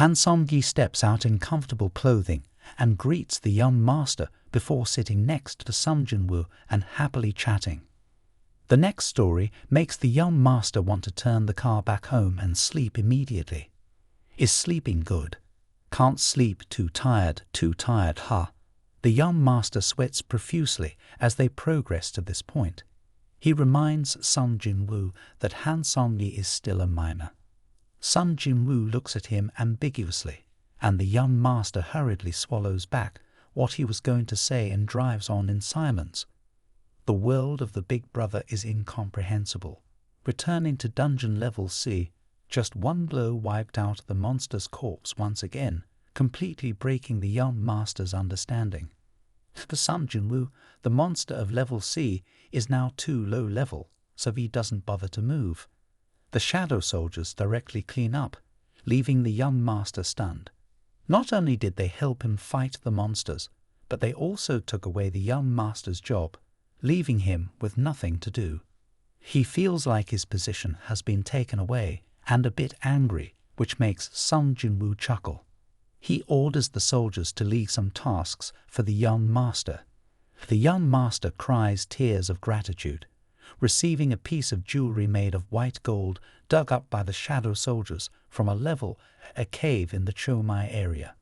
Han Song-gi steps out in comfortable clothing and greets the young master before sitting next to Sung Jin Woo and happily chatting. The next story makes the young master want to turn the car back home and sleep immediately. Is sleeping good? Can't sleep, too tired, ha. The young master sweats profusely as they progress to this point. He reminds Sung Jin Woo that Han Song-gi is still a minor. Sung Jin Woo looks at him ambiguously, and the young master hurriedly swallows back what he was going to say and drives on in silence. The world of the big brother is incomprehensible. Returning to dungeon level C, just one blow wiped out the monster's corpse once again, completely breaking the young master's understanding. For Sung Jin Woo, the monster of level C is now too low level, so he doesn't bother to move. The shadow soldiers directly clean up, leaving the young master stunned. Not only did they help him fight the monsters, but they also took away the young master's job, leaving him with nothing to do. He feels like his position has been taken away and a bit angry, which makes Sung Jin Woo chuckle. He orders the soldiers to leave some tasks for the young master. The young master cries tears of gratitude, receiving a piece of jewelry made of white gold dug up by the shadow soldiers from a cave in the Chomai area.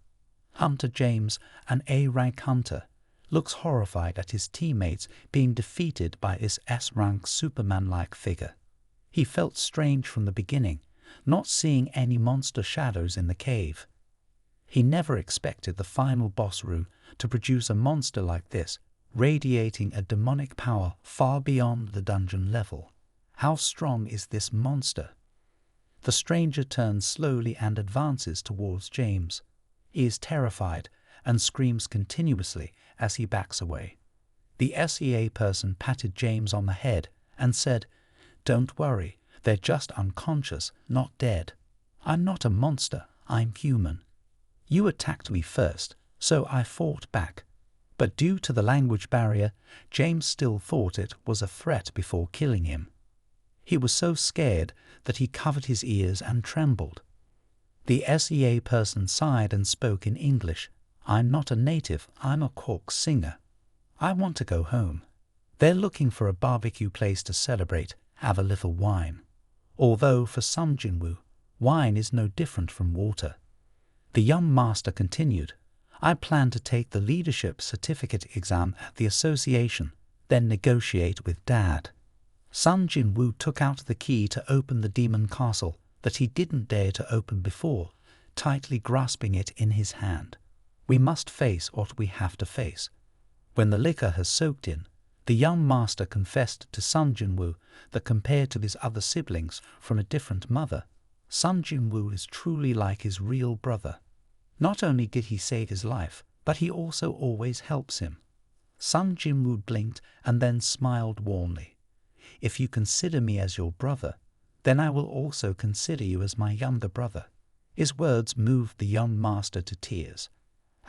Hunter James, an A-rank hunter, looks horrified at his teammates being defeated by this S-rank Superman-like figure. He felt strange from the beginning, not seeing any monster shadows in the cave. He never expected the final boss room to produce a monster like this, radiating a demonic power far beyond the dungeon level. How strong is this monster? The stranger turns slowly and advances towards James. He is terrified and screams continuously as he backs away. The SEA person patted James on the head and said, "Don't worry, they're just unconscious, not dead. I'm not a monster, I'm human. You attacked me first, so I fought back." But due to the language barrier, James still thought it was a threat before killing him. He was so scared that he covered his ears and trembled. The SEA person sighed and spoke in English. "I'm not a native, I'm a cork singer. I want to go home." They're looking for a barbecue place to celebrate, have a little wine. Although for Sung Jin Woo, wine is no different from water. The young master continued, "I plan to take the leadership certificate exam at the association, then negotiate with Dad." Sung Jin Woo took out the key to open the demon castle that he didn't dare to open before, tightly grasping it in his hand. We must face what we have to face. When the liquor has soaked in, the young master confessed to Sung Jin Woo that compared to his other siblings from a different mother, Sung Jin Woo is truly like his real brother. Not only did he save his life, but he also always helps him. Sung Jin Woo blinked and then smiled warmly. "If you consider me as your brother, then I will also consider you as my younger brother." His words moved the young master to tears.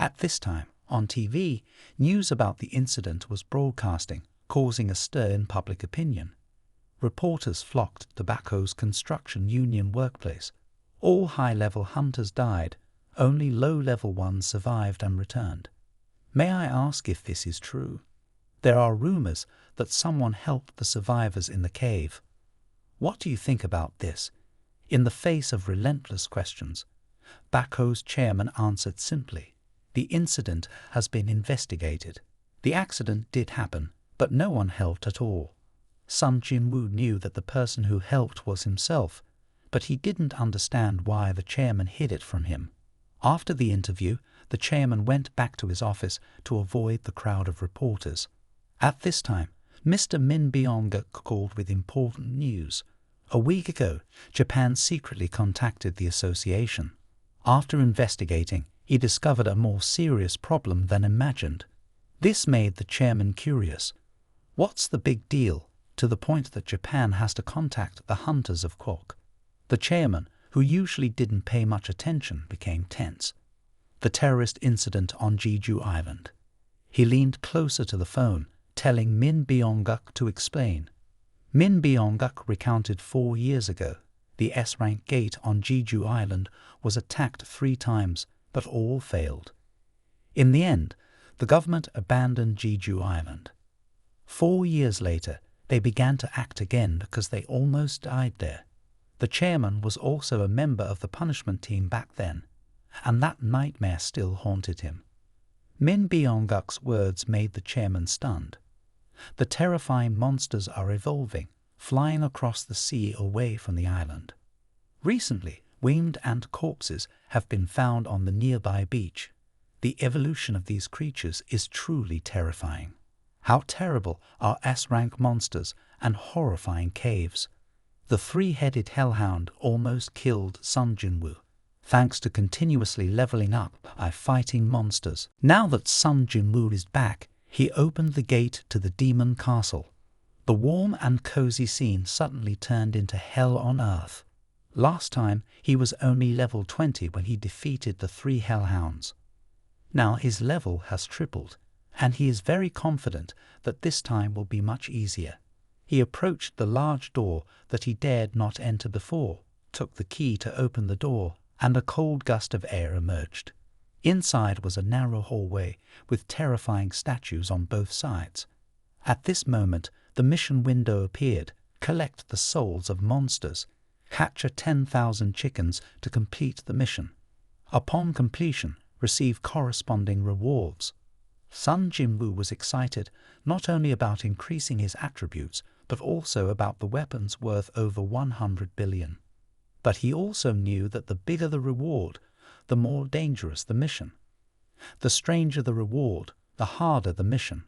At this time, on TV, news about the incident was broadcasting, causing a stir in public opinion. Reporters flocked to Bako's construction union workplace. All high-level hunters died. Only low-level ones survived and returned. May I ask if this is true? There are rumors that someone helped the survivors in the cave. What do you think about this? In the face of relentless questions, Bako's chairman answered simply, "The incident has been investigated. The accident did happen, but no one helped at all." Sung Jin Woo knew that the person who helped was himself, but he didn't understand why the chairman hid it from him. After the interview, the chairman went back to his office to avoid the crowd of reporters. At this time, Mr. Min Byung-guk called with important news. A week ago, Japan secretly contacted the association. After investigating, he discovered a more serious problem than imagined. This made the chairman curious. What's the big deal, to the point that Japan has to contact the hunters of Kwok? The chairman, who usually didn't pay much attention, became tense. The terrorist incident on Jeju Island. He leaned closer to the phone, telling Min Byung-guk to explain. Min Byung-guk recounted 4 years ago. the S-rank gate on Jeju Island was attacked 3 times, but all failed. In the end, the government abandoned Jeju Island. 4 years later, they began to act again because they almost died there. The chairman was also a member of the punishment team back then, and that nightmare still haunted him. Min Byung-guk's words made the chairman stunned. The terrifying monsters are evolving, flying across the sea away from the island. Recently, winged ant corpses have been found on the nearby beach. The evolution of these creatures is truly terrifying. How terrible are S-rank monsters and horrifying caves. The 3-headed hellhound almost killed Sung Jin Woo, thanks to continuously leveling up by fighting monsters. Now that Sung Jin Woo is back, he opened the gate to the demon castle. The warm and cozy scene suddenly turned into hell on earth. Last time, he was only level 20 when he defeated the 3 hellhounds. Now his level has tripled, and he is very confident that this time will be much easier. He approached the large door that he dared not enter before, took the key to open the door, and a cold gust of air emerged. Inside was a narrow hallway with terrifying statues on both sides. At this moment, the mission window appeared: collect the souls of monsters, capture 10,000 chickens to complete the mission. Upon completion, receive corresponding rewards. Sung Jin Woo was excited not only about increasing his attributes, but also about the weapons worth over 100 billion. But he also knew that the bigger the reward, the more dangerous the mission. The stranger the reward, the harder the mission.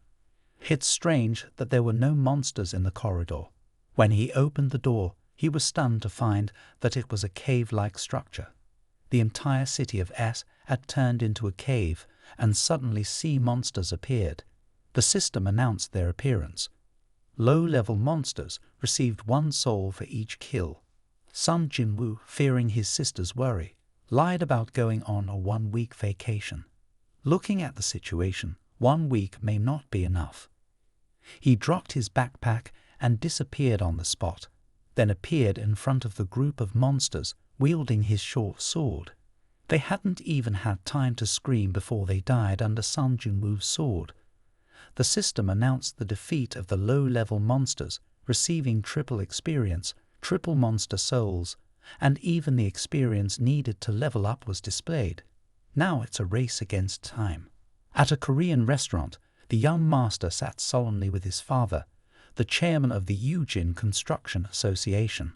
It's strange that there were no monsters in the corridor. When he opened the door, he was stunned to find that it was a cave-like structure. The entire city of S had turned into a cave, and suddenly sea monsters appeared. The system announced their appearance. Low-level monsters received 1 soul for each kill. Sung Jin Woo, fearing his sister's worry, lied about going on a 1-week vacation. Looking at the situation, 1 week may not be enough. He dropped his backpack and disappeared on the spot, then appeared in front of the group of monsters, wielding his short sword. They hadn't even had time to scream before they died under Sung Jin Woo's sword. The system announced the defeat of the low-level monsters, receiving triple experience, triple monster souls, and even the experience needed to level up was displayed. Now it's a race against time. At a Korean restaurant, the young master sat solemnly with his father, the chairman of the Eugene Construction Association.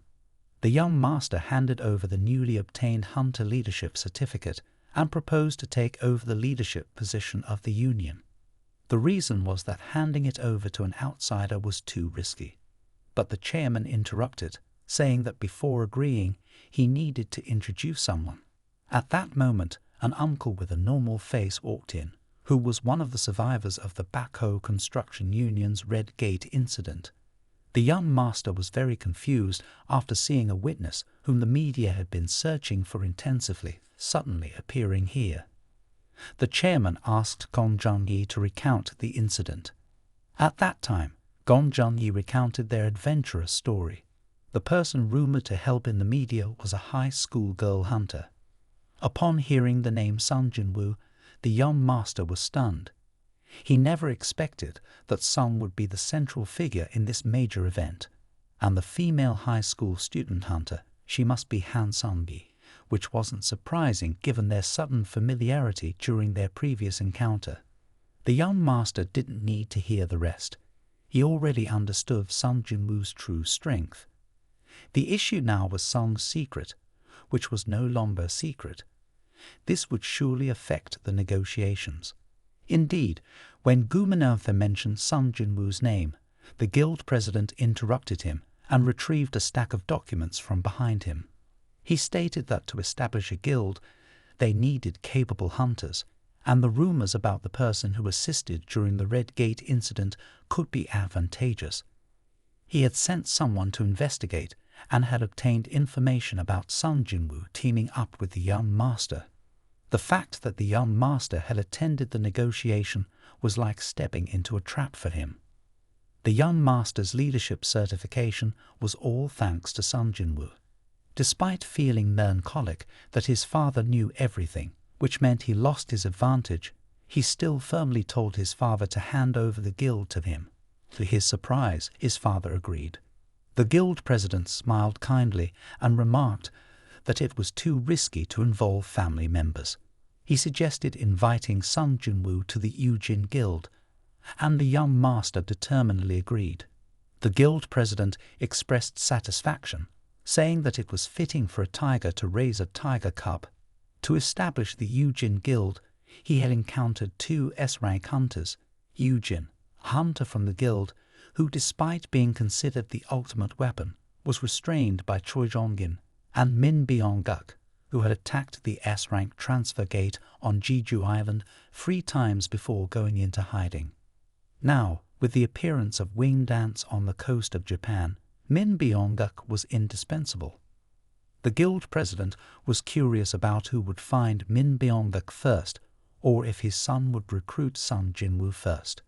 The young master handed over the newly obtained hunter leadership certificate and proposed to take over the leadership position of the union. The reason was that handing it over to an outsider was too risky. But the chairman interrupted, saying that before agreeing, he needed to introduce someone. At that moment, an uncle with a normal face walked in, who was one of the survivors of the Backhoe Construction Union's Red Gate incident. The young master was very confused after seeing a witness whom the media had been searching for intensively, suddenly appearing here. The chairman asked Gong Jung-yi to recount the incident. At that time, Gong Jung-yi recounted their adventurous story. The person rumored to help in the media was a high school girl hunter. Upon hearing the name Sung Jin Woo, the young master was stunned. He never expected that Sung would be the central figure in this major event, and the female high school student hunter, she must be Han Sung-gi, which wasn't surprising given their sudden familiarity during their previous encounter. The young master didn't need to hear the rest. He already understood Sung Jin Woo's true strength. The issue now was Sung's secret, which was no longer a secret. This would surely affect the negotiations. Indeed, when Gumanantha mentioned Sung Jin Woo's name, the guild president interrupted him and retrieved a stack of documents from behind him. He stated that to establish a guild, they needed capable hunters, and the rumors about the person who assisted during the Red Gate incident could be advantageous. He had sent someone to investigate and had obtained information about Sung Jin Woo teaming up with the young master. The fact that the young master had attended the negotiation was like stepping into a trap for him. The young master's leadership certification was all thanks to Sung Jin Woo. Despite feeling melancholic that his father knew everything, which meant he lost his advantage, he still firmly told his father to hand over the guild to him. To his surprise, his father agreed. The guild president smiled kindly and remarked that it was too risky to involve family members. He suggested inviting Sung Jin Woo to the Eugene Guild, and the young master determinedly agreed. The guild president expressed satisfaction, saying that it was fitting for a tiger to raise a tiger cub. To establish the Eugene Guild, he had encountered two S-rank hunters, Eugene, a hunter from the guild, who despite being considered the ultimate weapon, was restrained by Choi Jong-in, and Min Byung-guk, who had attacked the S-rank transfer gate on Jeju Island 3 times before going into hiding. Now, with the appearance of wing dance on the coast of Japan, Min Byung-guk was indispensable. The guild president was curious about who would find Min Byung-guk first, or if his son would recruit Sung Jin Woo first.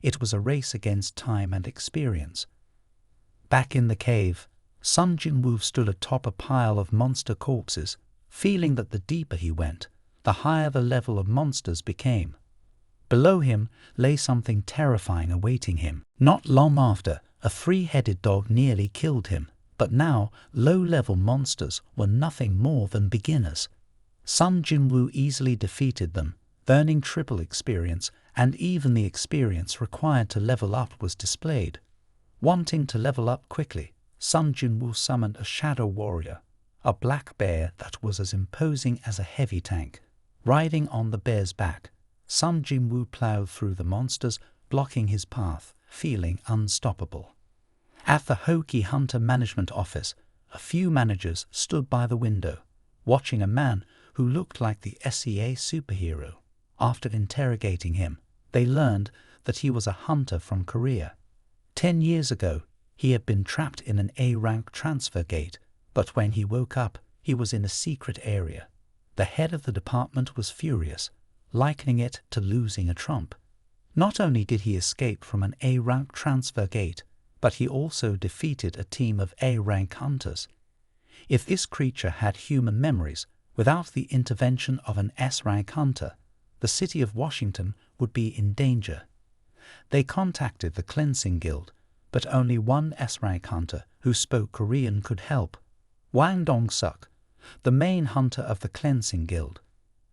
It was a race against time and experience. Back in the cave, Sung Jin Woo stood atop a pile of monster corpses, feeling that the deeper he went, the higher the level of monsters became. Below him lay something terrifying awaiting him. Not long after, a 3-headed dog nearly killed him, but now low-level monsters were nothing more than beginners. Sung Jin Woo easily defeated them, earning triple experience, and even the experience required to level up was displayed. Wanting to level up quickly, Sung Jin Woo summoned a shadow warrior, a black bear that was as imposing as a heavy tank. Riding on the bear's back, Sung Jin Woo plowed through the monsters, blocking his path, feeling unstoppable. At the Hoki Hunter Management Office, a few managers stood by the window, watching a man who looked like the SEA superhero. After interrogating him, they learned that he was a hunter from Korea. 10 years ago, he had been trapped in an A-rank transfer gate, but when he woke up, he was in a secret area. The head of the department was furious, likening it to losing a trump. Not only did he escape from an A-rank transfer gate, but he also defeated a team of A-rank hunters. If this creature had human memories, without the intervention of an S-rank hunter, the city of Washington would be in danger. They contacted the Cleansing Guild, but only one S-rank hunter who spoke Korean could help, Wang Dong-suk, the main hunter of the Cleansing Guild.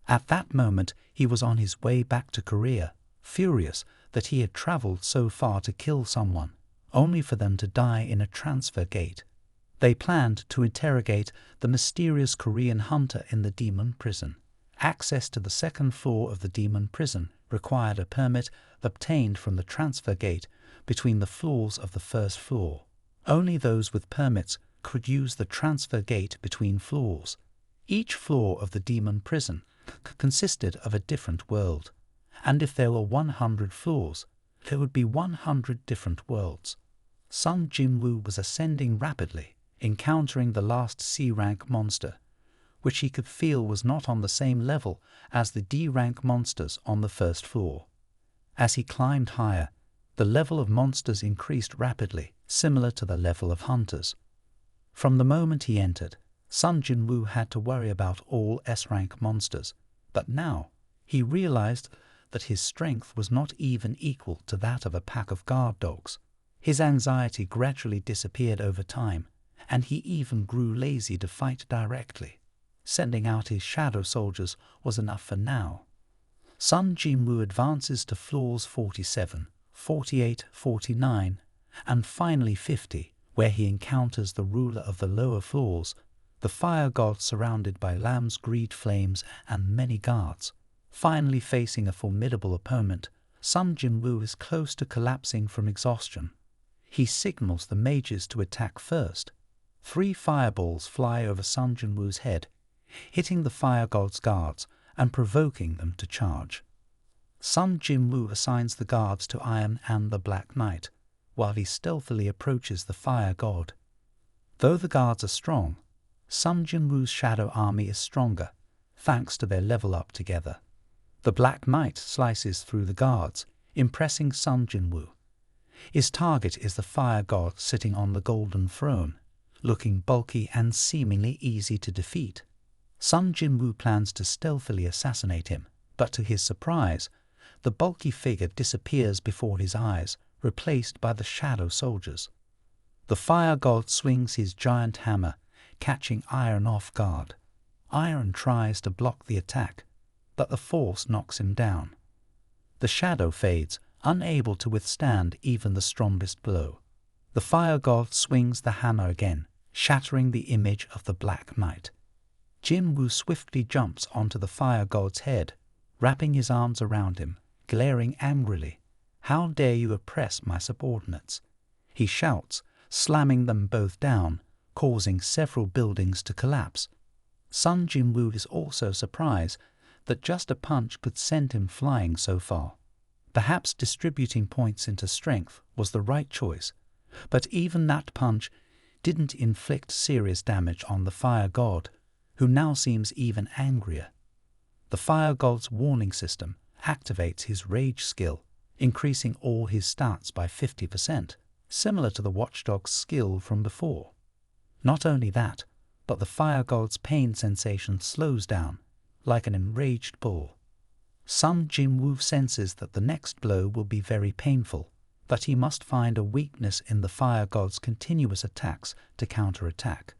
At that moment, he was on his way back to Korea, furious that he had traveled so far to kill someone, only for them to die in a transfer gate. They planned to interrogate the mysterious Korean hunter in the demon prison. Access to the second floor of the demon prison required a permit obtained from the transfer gate between the floors of the first floor. Only those with permits could use the transfer gate between floors. Each floor of the demon prison consisted of a different world, and if there were 100 floors, there would be 100 different worlds. Sung Jin Woo was ascending rapidly, encountering the last C-rank monster, which he could feel was not on the same level as the D-rank monsters on the first floor. As he climbed higher, the level of monsters increased rapidly, similar to the level of hunters. From the moment he entered, Sung Jin Woo had to worry about all S-rank monsters, but now he realized that his strength was not even equal to that of a pack of guard dogs. His anxiety gradually disappeared over time, and he even grew lazy to fight directly. Sending out his shadow soldiers was enough for now. Sung Jin Woo advances to floors 47, 48, 49, and finally 50, where he encounters the ruler of the lower floors, the fire god surrounded by lamb's greed flames and many guards. Finally facing a formidable opponent, Sung Jin Woo is close to collapsing from exhaustion. He signals the mages to attack first. 3 fireballs fly over Sung Jin Woo's head, hitting the fire god's guards and provoking them to charge. Sung Jin Woo assigns the guards to Iron and the Black Knight, while he stealthily approaches the fire god. Though the guards are strong, Sung Jin Woo's shadow army is stronger, thanks to their level up together. The Black Knight slices through the guards, impressing Sung Jin Woo. His target is the fire god sitting on the golden throne, looking bulky and seemingly easy to defeat. Sung Jin Woo plans to stealthily assassinate him, but to his surprise, the bulky figure disappears before his eyes, replaced by the shadow soldiers. The fire god swings his giant hammer, catching Iron off guard. Iron tries to block the attack, but the force knocks him down. The shadow fades, unable to withstand even the strongest blow. The fire god swings the hammer again, shattering the image of the Black Knight. Jin Woo swiftly jumps onto the fire god's head, wrapping his arms around him, glaring angrily. "How dare you oppress my subordinates?" he shouts, slamming them both down, causing several buildings to collapse. Sung Jin Woo is also surprised that just a punch could send him flying so far. Perhaps distributing points into strength was the right choice, but even that punch didn't inflict serious damage on the fire god, who now seems even angrier. The fire god's warning system activates his rage skill, increasing all his stats by 50%, similar to the watchdog's skill from before. Not only that, but the fire god's pain sensation slows down, like an enraged bull. Sung Jin Woo senses that the next blow will be very painful, but he must find a weakness in the fire god's continuous attacks to counterattack.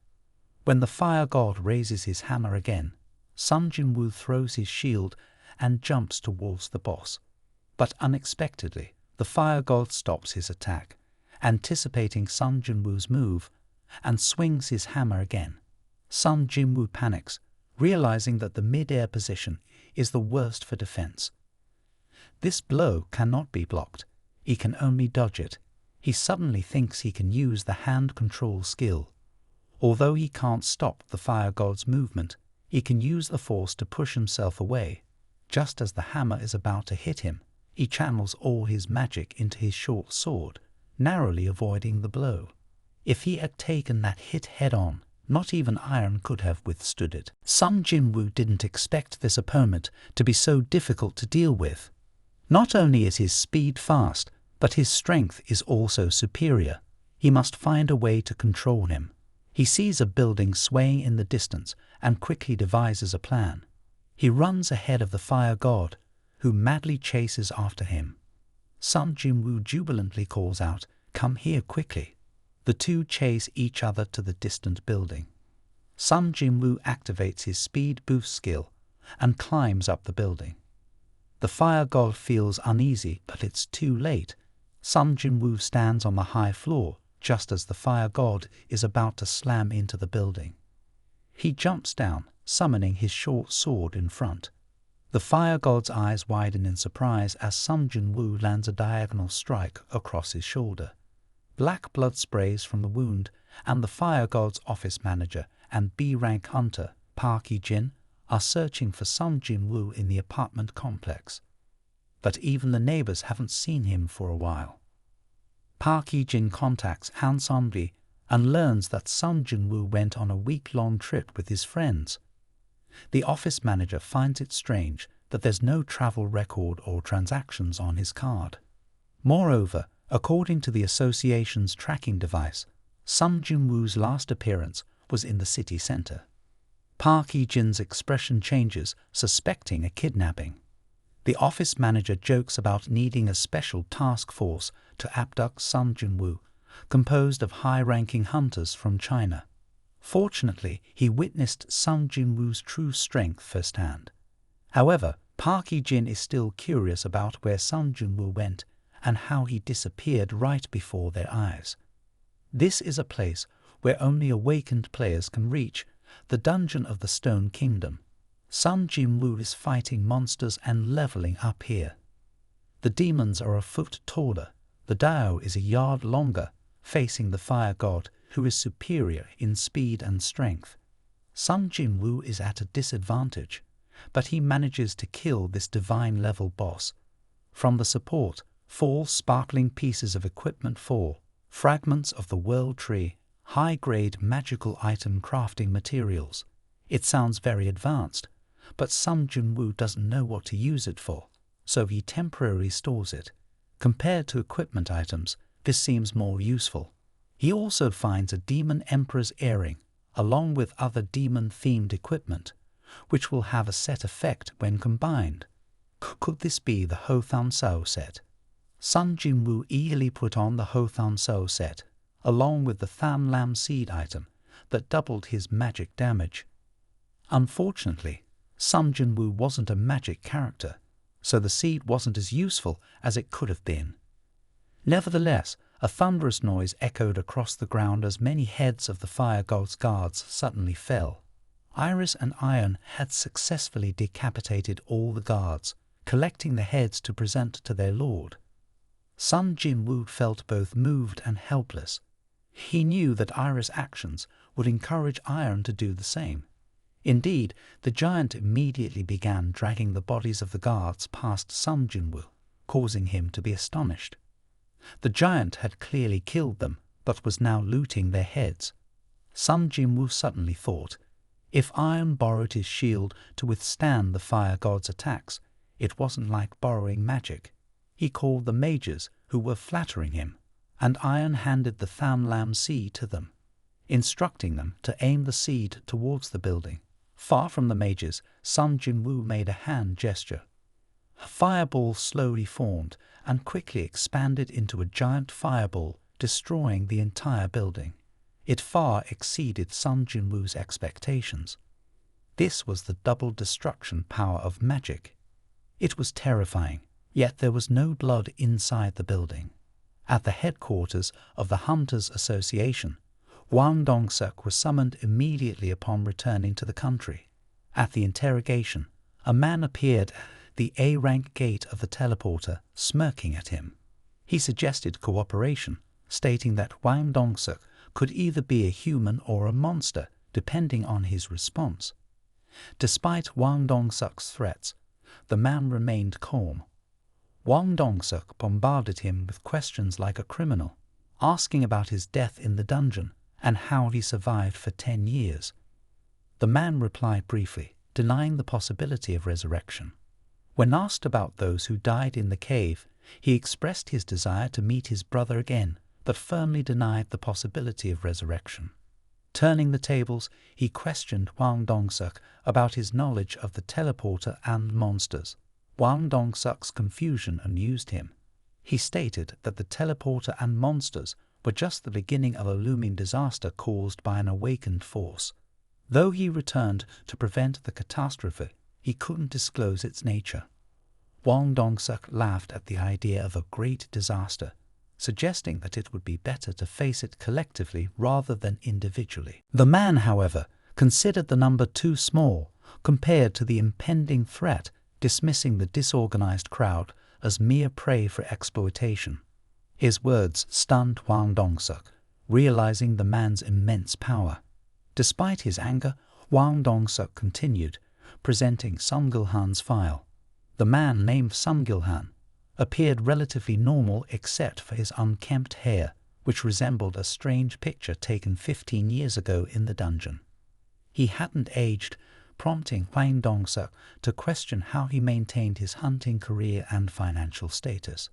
When the fire god raises his hammer again, Sung Jin Woo throws his shield and jumps towards the boss. But unexpectedly, the fire god stops his attack, anticipating Sung Jin Woo's move, and swings his hammer again. Sung Jin Woo panics, realizing that the mid-air position is the worst for defense. This blow cannot be blocked. He can only dodge it. He suddenly thinks he can use the hand control skill. Although he can't stop the fire god's movement, he can use the force to push himself away. Just as the hammer is about to hit him, he channels all his magic into his short sword, narrowly avoiding the blow. If he had taken that hit head-on, not even Iron could have withstood it. Sung Jin Woo didn't expect this opponent to be so difficult to deal with. Not only is his speed fast, but his strength is also superior. He must find a way to control him. He sees a building swaying in the distance and quickly devises a plan. He runs ahead of the fire god, who madly chases after him. Sung Jin Woo jubilantly calls out, "Come here quickly." The two chase each other to the distant building. Sung Jin Woo activates his speed boost skill and climbs up the building. The fire god feels uneasy, but it's too late. Sung Jin Woo stands on the high floor just as the fire god is about to slam into the building. He jumps down, summoning his short sword in front. The fire god's eyes widen in surprise as Sung Jin Woo lands a diagonal strike across his shoulder. Black blood sprays from the wound, and the fire god's office manager and B-rank hunter, Park Hee-jin, are searching for Sung Jin Woo in the apartment complex. But even the neighbors haven't seen him for a while. Park Hee-jin contacts Han Sun-bi and learns that Sung Jin Woo went on a week-long trip with his friends. The office manager finds it strange that there's no travel record or transactions on his card. Moreover, according to the association's tracking device, Sung Jin Woo's last appearance was in the city center. Park Hee-jin's expression changes, suspecting a kidnapping. The office manager jokes about needing a special task force to abduct Sung Jin Woo, composed of high-ranking hunters from China. Fortunately, he witnessed Sung Jin Woo's true strength firsthand. However, Park Hee-jin is still curious about where Sung Jin Woo went and how he disappeared right before their eyes. This is a place where only awakened players can reach, the Dungeon of the Stone Kingdom. Sung Jin Woo is fighting monsters and leveling up here. The demons are a foot taller, the Dao is a yard longer, facing the fire god, who is superior in speed and strength. Sung Jin Woo is at a disadvantage, but he manages to kill this divine-level boss. From the support, 4 sparkling pieces of equipment fall, fragments of the world tree, high-grade magical item crafting materials. It sounds very advanced, but Sung Jin Woo doesn't know what to use it for, so he temporarily stores it. Compared to equipment items, this seems more useful. He also finds a demon emperor's earring, along with other demon-themed equipment, which will have a set effect when combined. Could this be the Hothan Sao set? Sung Jin Woo eagerly put on the Hothan Sao set, along with the Tham Lam seed item that doubled his magic damage. Unfortunately, Sung Jin Woo wasn't a magic character, so the seed wasn't as useful as it could have been. Nevertheless, a thunderous noise echoed across the ground as many heads of the fire god's guards suddenly fell. Iris and Iron had successfully decapitated all the guards, collecting the heads to present to their lord. Sung Jin Woo felt both moved and helpless. He knew that Iris' actions would encourage Iron to do the same. Indeed, the giant immediately began dragging the bodies of the guards past Sung Jin Woo, causing him to be astonished. The giant had clearly killed them, but was now looting their heads. Sung Jin Woo suddenly thought, if Iron borrowed his shield to withstand the fire god's attacks, it wasn't like borrowing magic. He called the mages who were flattering him, and Iron handed the Tham Lam seed to them, instructing them to aim the seed towards the building. Far from the mages, Sung Jin Woo made a hand gesture. A fireball slowly formed and quickly expanded into a giant fireball, destroying the entire building. It far exceeded Sung Jin Woo's expectations. This was the double destruction power of magic. It was terrifying, yet there was no blood inside the building. At the headquarters of the Hunters Association, Wang Dongseok was summoned immediately upon returning to the country. At the interrogation, a man appeared at the A-rank gate of the teleporter, smirking at him. He suggested cooperation, stating that Wang Dongseok could either be a human or a monster, depending on his response. Despite Wang Dongseok's threats, the man remained calm. Wang Dongseok bombarded him with questions like a criminal, asking about his death in the dungeon and how he survived for 10 years. The man replied briefly, denying the possibility of resurrection. When asked about those who died in the cave, he expressed his desire to meet his brother again, but firmly denied the possibility of resurrection. Turning the tables, he questioned Wang Dongseok about his knowledge of the teleporter and monsters. Wang Dongseok's confusion amused him. He stated that the teleporter and monsters were just the beginning of a looming disaster caused by an awakened force. Though he returned to prevent the catastrophe, he couldn't disclose its nature. Wang Dongseok laughed at the idea of a great disaster, suggesting that it would be better to face it collectively rather than individually. The man, however, considered the number too small compared to the impending threat, dismissing the disorganized crowd as mere prey for exploitation. His words stunned Wang Dongseok, realizing the man's immense power. Despite his anger, Wang Dongseok continued, presenting Sung Gil-han's file. The man, named Sung Gil-han, appeared relatively normal except for his unkempt hair, which resembled a strange picture taken 15 years ago in the dungeon. He hadn't aged, prompting Wang Dongseok to question how he maintained his hunting career and financial status.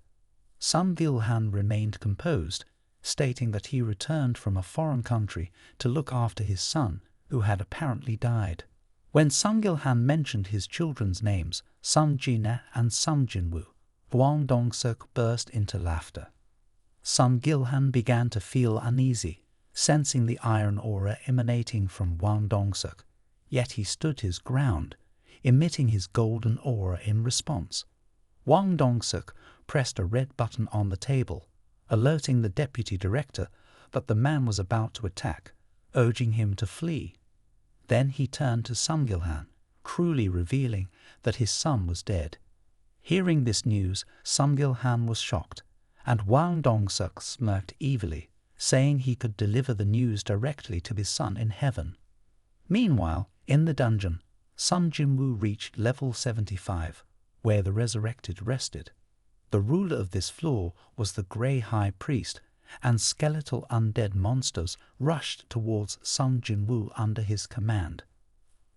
Sung Gil-han remained composed, stating that he returned from a foreign country to look after his son, who had apparently died. When Sung Gil-han mentioned his children's names, Sung Jin and Sung Jin Woo, Wang Dongseok burst into laughter. Sung Gil-han began to feel uneasy, sensing the iron aura emanating from Wang Dongseok, yet he stood his ground, emitting his golden aura in response. Wang Dongseok pressed a red button on the table, alerting the deputy director that the man was about to attack, urging him to flee. Then he turned to Sung Gil-han, cruelly revealing that his son was dead. Hearing this news, Sung Gil-han was shocked, and Wang Dongseok smirked evilly, saying he could deliver the news directly to his son in heaven. Meanwhile, in the dungeon, Sung Jin Woo reached level 75, where the resurrected rested. The ruler of this floor was the Grey High Priest, and skeletal undead monsters rushed towards Sung Jin Woo under his command.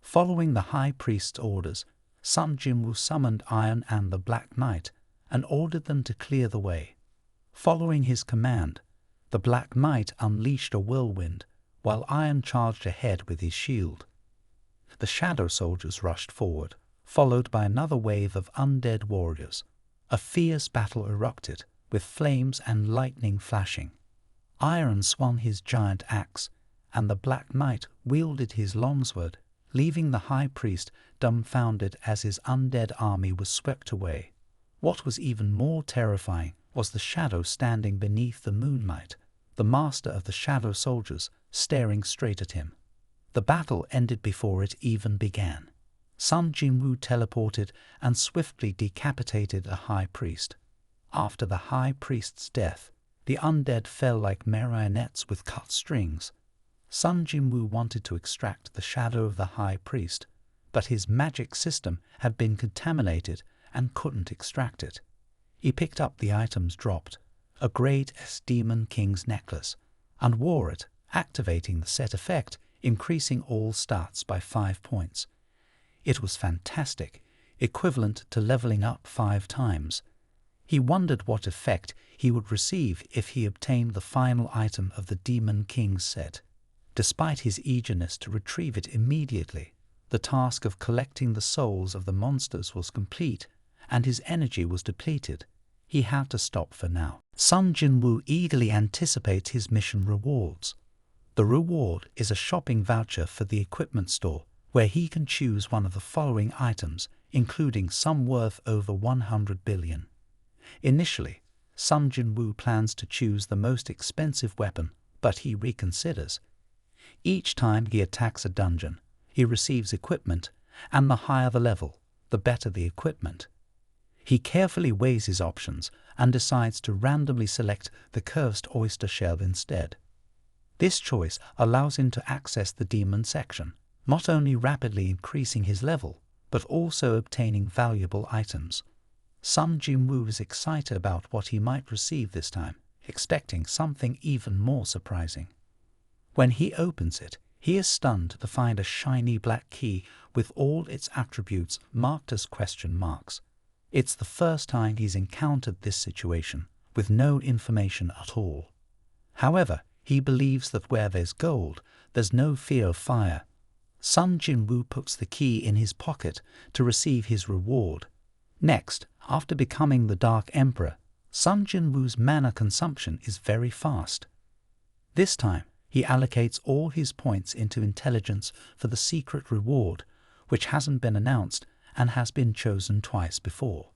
Following the High Priest's orders, Sung Jin Woo summoned Iron and the Black Knight and ordered them to clear the way. Following his command, The Black Knight unleashed a whirlwind, while Iron charged ahead with his shield. The shadow soldiers rushed forward, followed by another wave of undead warriors. A fierce battle erupted, with flames and lightning flashing. Iron swung his giant axe, and the Black Knight wielded his longsword, leaving the high priest dumbfounded as his undead army was swept away. What was even more terrifying was the shadow standing beneath the moonlight, the master of the shadow soldiers staring straight at him. The battle ended before it even began. Sung Jin Woo teleported and swiftly decapitated a high priest. After the high priest's death, the undead fell like marionettes with cut strings. Sung Jin Woo wanted to extract the shadow of the high priest, but his magic system had been contaminated and couldn't extract it. He picked up the items dropped, a Grade S Demon King's necklace, and wore it, activating the set effect, increasing all stats by 5 points. It was fantastic, equivalent to leveling up 5 times. He wondered what effect he would receive if he obtained the final item of the Demon King's set. Despite his eagerness to retrieve it immediately, the task of collecting the souls of the monsters was complete, and his energy was depleted. He had to stop for now. Sung Jin Woo eagerly anticipates his mission rewards. The reward is a shopping voucher for the equipment store, where he can choose one of the following items, including some worth over 100 billion. Initially, Sung Jin Woo plans to choose the most expensive weapon, but he reconsiders. Each time he attacks a dungeon, he receives equipment, and the higher the level, the better the equipment. He carefully weighs his options and decides to randomly select the cursed oyster shell instead. This choice allows him to access the demon section, not only rapidly increasing his level, but also obtaining valuable items. Sung Jin Woo is excited about what he might receive this time, expecting something even more surprising. When he opens it, he is stunned to find a shiny black key with all its attributes marked as question marks. It's the first time he's encountered this situation, with no information at all. However, he believes that where there's gold, there's no fear of fire. Sung Jin Woo puts the key in his pocket to receive his reward. Next, after becoming the Dark Emperor, Sung Jin Woo's mana consumption is very fast. This time, he allocates all his points into intelligence for the secret reward, which hasn't been announced and has been chosen twice before.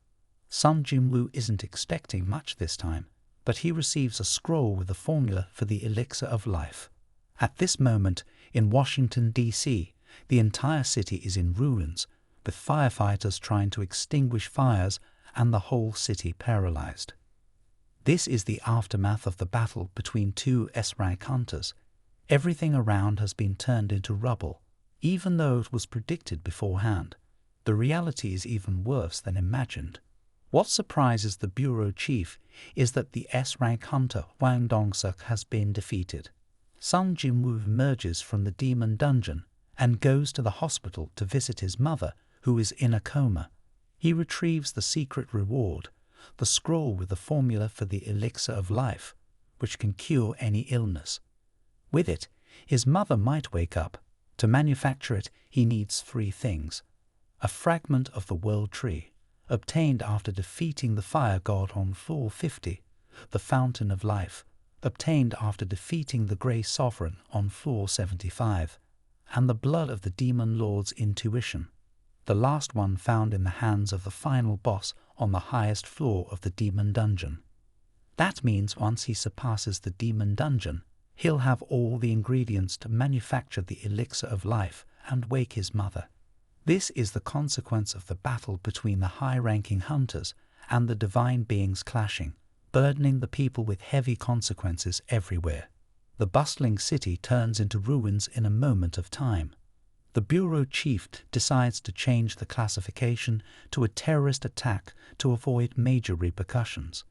Sung Jin Woo isn't expecting much this time, but he receives a scroll with the formula for the elixir of life. At this moment, in Washington, D.C., the entire city is in ruins, with firefighters trying to extinguish fires and the whole city paralyzed. This is the aftermath of the battle between two S-rank hunters. Everything around has been turned into rubble, even though it was predicted beforehand. The reality is even worse than imagined. What surprises the bureau chief is that the S-rank hunter Wang Dong-suk has been defeated. Sung Jin Woo emerges from the demon dungeon and goes to the hospital to visit his mother, who is in a coma. He retrieves the secret reward, the scroll with the formula for the elixir of life, which can cure any illness. With it, his mother might wake up. To manufacture it, he needs 3 things. A fragment of the world tree, obtained after defeating the fire god on floor 50, the fountain of life, obtained after defeating the Grey Sovereign on floor 75, and the blood of the demon lord's intuition, the last one found in the hands of the final boss on the highest floor of the demon dungeon. That means once he surpasses the demon dungeon, he'll have all the ingredients to manufacture the elixir of life and wake his mother. This is the consequence of the battle between the high-ranking hunters and the divine beings clashing, burdening the people with heavy consequences everywhere. The bustling city turns into ruins in a moment of time. The bureau chief decides to change the classification to a terrorist attack to avoid major repercussions.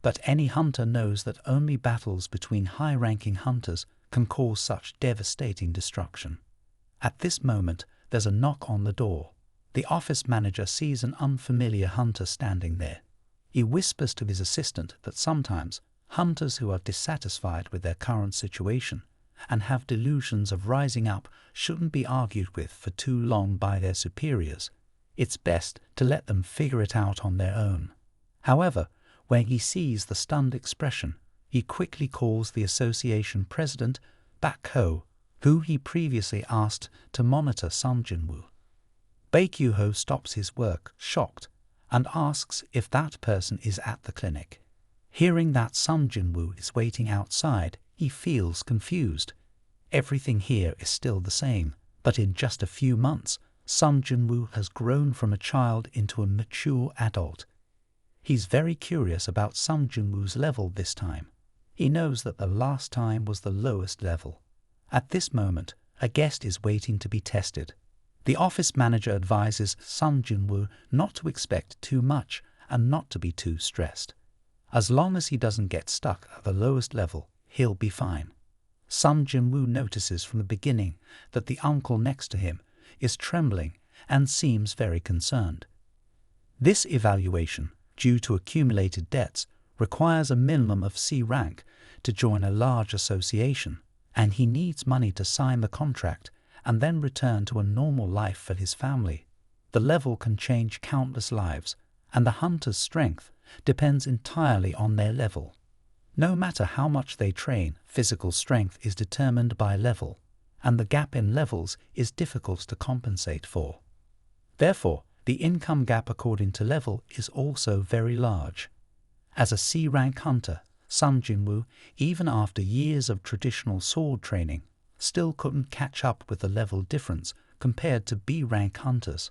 But any hunter knows that only battles between high-ranking hunters can cause such devastating destruction. At this moment, there's a knock on the door. The office manager sees an unfamiliar hunter standing there. He whispers to his assistant that sometimes, Hunters who are dissatisfied with their current situation and have delusions of rising up shouldn't be argued with for too long by their superiors. It's best to let them figure it out on their own. However, when he sees the stunned expression, he quickly calls the association president Baek Ho, who he previously asked to monitor Sung Jin Woo. Baek Ho stops his work, shocked, and asks if that person is at the clinic. Hearing that Sung Jin Woo is waiting outside, he feels confused. Everything here is still the same, but in just a few months, Sung Jin Woo has grown from a child into a mature adult. He's very curious about Sung Jin Woo's level this time. He knows that the last time was the lowest level. At this moment, a guest is waiting to be tested. The office manager advises Sung Jin Woo not to expect too much and not to be too stressed. As long as he doesn't get stuck at the lowest level, he'll be fine. Sung Jin Woo notices from the beginning that the uncle next to him is trembling and seems very concerned. This evaluation, due to accumulated debts, requires a minimum of C rank to join a large association, and he needs money to sign the contract and then return to a normal life for his family. The level can change countless lives, and the hunter's strength depends entirely on their level. No matter how much they train, physical strength is determined by level, and the gap in levels is difficult to compensate for. Therefore, the income gap according to level is also very large. As a C-rank hunter, Sung Jin Woo, even after years of traditional sword training, still couldn't catch up with the level difference compared to B-rank hunters.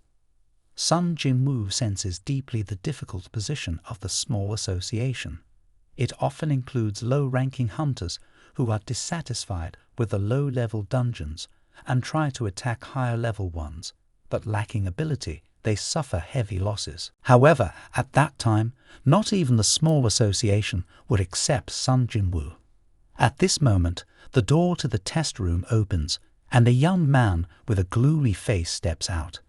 Sung Jin Woo senses deeply the difficult position of the small association. It often includes low-ranking hunters who are dissatisfied with the low-level dungeons and try to attack higher-level ones, but lacking ability, they suffer heavy losses. However, at that time, not even the small association would accept Sung Jin Woo. At this moment, the door to the test room opens, and a young man with a gloomy face steps out.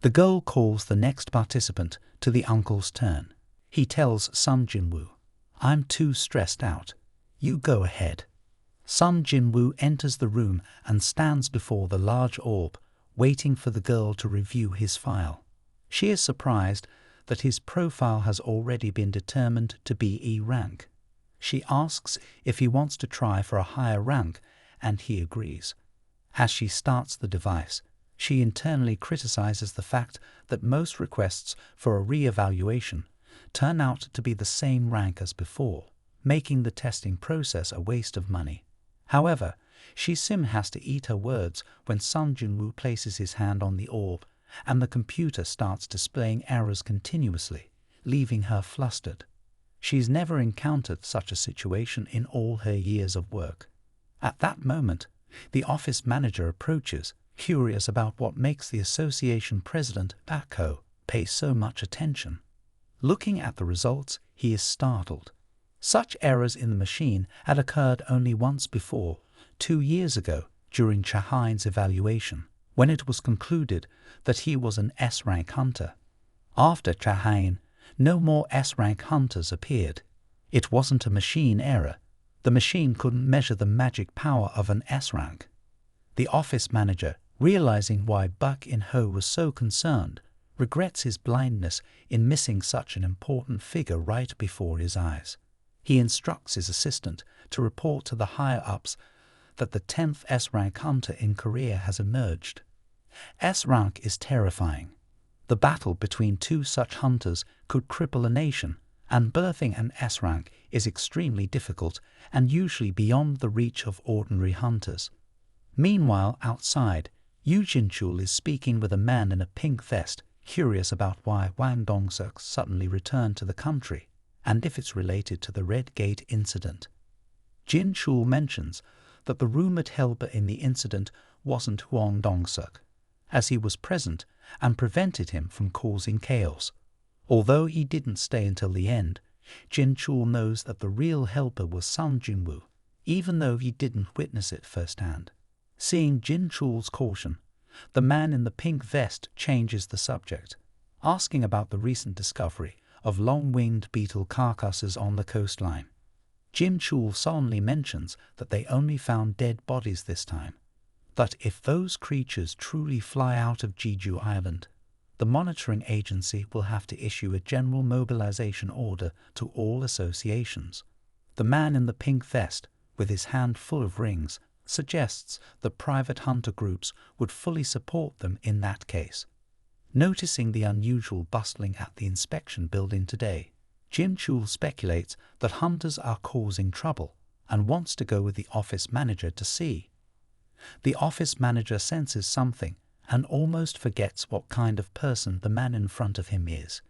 The girl calls the next participant to the uncle's turn. He tells Sung Jin Woo, "I'm too stressed out. You go ahead." Sung Jin Woo enters the room and stands before the large orb, waiting for the girl to review his file. She is surprised that his profile has already been determined to be E rank. She asks if he wants to try for a higher rank, and he agrees. As she starts the device, she internally criticizes the fact that most requests for a re-evaluation turn out to be the same rank as before, making the testing process a waste of money. However, she has to eat her words when Sung Jin Woo places his hand on the orb and the computer starts displaying errors continuously, leaving her flustered. She's never encountered such a situation in all her years of work. At that moment, the office manager approaches, curious about what makes the association president, Baek Ho, pay so much attention. Looking at the results, he is startled. Such errors in the machine had occurred only once before, 2 years ago, during Chahain's evaluation, when it was concluded that he was an S-rank hunter. After Chahain, no more S-rank hunters appeared. It wasn't a machine error. The machine couldn't measure the magic power of an S-rank. The office manager, realizing why Baek Ho was so concerned, regrets his blindness in missing such an important figure right before his eyes. He instructs his assistant to report to the higher-ups that the 10th S-rank hunter in Korea has emerged. S-rank is terrifying. The battle between two such hunters could cripple a nation, and birthing an S-rank is extremely difficult and usually beyond the reach of ordinary hunters. Meanwhile, outside, Yu Jinchul is speaking with a man in a pink vest, curious about why Wang Dongseok suddenly returned to the country, and if it's related to the Red Gate incident. Jinchul mentions that the rumored helper in the incident wasn't Wang Dongseok, as he was present and prevented him from causing chaos. Although he didn't stay until the end, Jinchul knows that the real helper was Sung Jin Woo, even though he didn't witness it firsthand. Seeing Jinchul's caution, the man in the pink vest changes the subject, asking about the recent discovery of long-winged beetle carcasses on the coastline. Jim Chul solemnly mentions that they only found dead bodies this time. But if those creatures truly fly out of Jeju Island, the monitoring agency will have to issue a general mobilization order to all associations. The man in the pink vest, with his hand full of rings, suggests that private hunter groups would fully support them in that case. Noticing the unusual bustling at the inspection building today, Jim Chul speculates that hunters are causing trouble and wants to go with the office manager to see. The office manager senses something and almost forgets what kind of person the man in front of him is.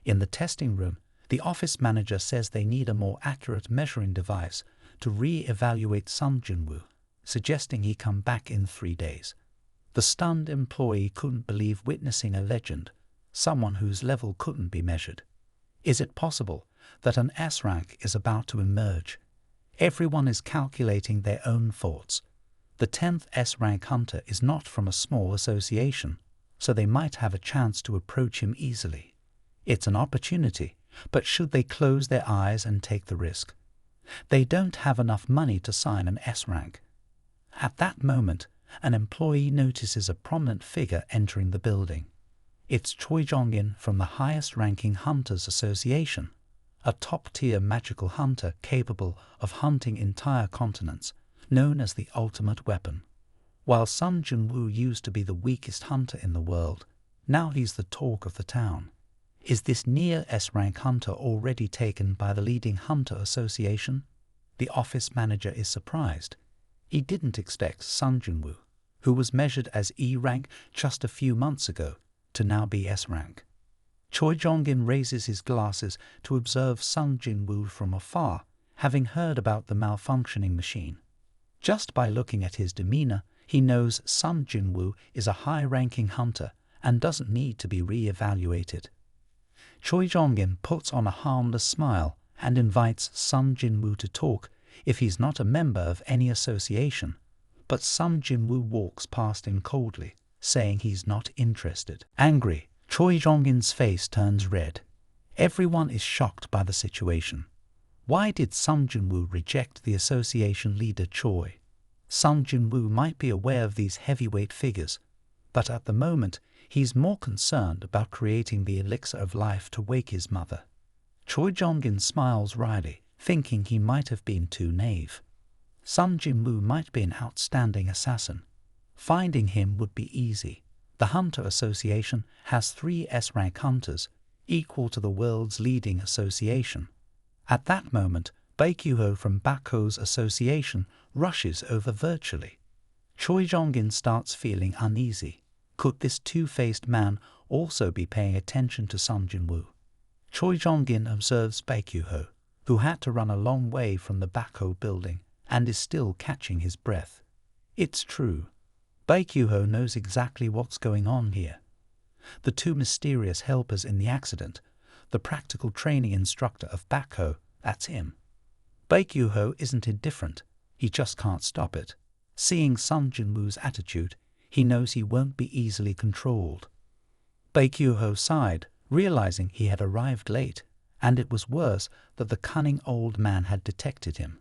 In the testing room, the office manager says they need a more accurate measuring device to re-evaluate Sung Jin Woo, suggesting he come back in 3 days. The stunned employee couldn't believe witnessing a legend, someone whose level couldn't be measured. Is it possible that an S rank is about to emerge? Everyone is calculating their own thoughts. The 10th S rank hunter is not from a small association, so they might have a chance to approach him easily. It's an opportunity, but should they close their eyes and take the risk? They don't have enough money to sign an S rank. At that moment, an employee notices a prominent figure entering the building. It's Choi Jong-in from the highest-ranking Hunters Association, a top-tier magical hunter capable of hunting entire continents, known as the ultimate weapon. While Sung Jin Woo used to be the weakest hunter in the world, now he's the talk of the town. Is this near S-rank hunter already taken by the leading hunter association? The office manager is surprised. He didn't expect Sung Jin Woo, who was measured as E rank just a few months ago, to now be S rank. Choi Jong-in raises his glasses to observe Sung Jin Woo from afar, having heard about the malfunctioning machine. Just by looking at his demeanor, he knows Sung Jin Woo is a high-ranking hunter and doesn't need to be re-evaluated. Choi Jong-in puts on a harmless smile and invites Sung Jin Woo to talk if he's not a member of any association, but Sung Jin Woo walks past him coldly, saying he's not interested. Angry, Choi Jong-in's face turns red. Everyone is shocked by the situation. Why did Sung Jin Woo reject the association leader Choi? Sung Jin Woo might be aware of these heavyweight figures, but at the moment he's more concerned about creating the elixir of life to wake his mother. Choi Jong-in smiles wryly, thinking he might have been too naive. Sung Jin Woo might be an outstanding assassin. Finding him would be easy. The Hunter Association has 3 S-rank hunters, equal to the world's leading association. At that moment, Baekhyuho from Bakko's association rushes over virtually. Choi Jong-in starts feeling uneasy. Could this two-faced man also be paying attention to Sung Jin Woo? Choi Jong-in observes Baekhyuho, who had to run a long way from the Bakko building and is still catching his breath. It's true. Baekhyuho knows exactly what's going on here. The 2 mysterious helpers in the accident, the practical training instructor of Bakko, that's him. Baekhyuho isn't indifferent, he just can't stop it. Seeing Sung Jin Woo's attitude, he knows he won't be easily controlled. Baekhyuho sighed, realizing he had arrived late, and it was worse that the cunning old man had detected him.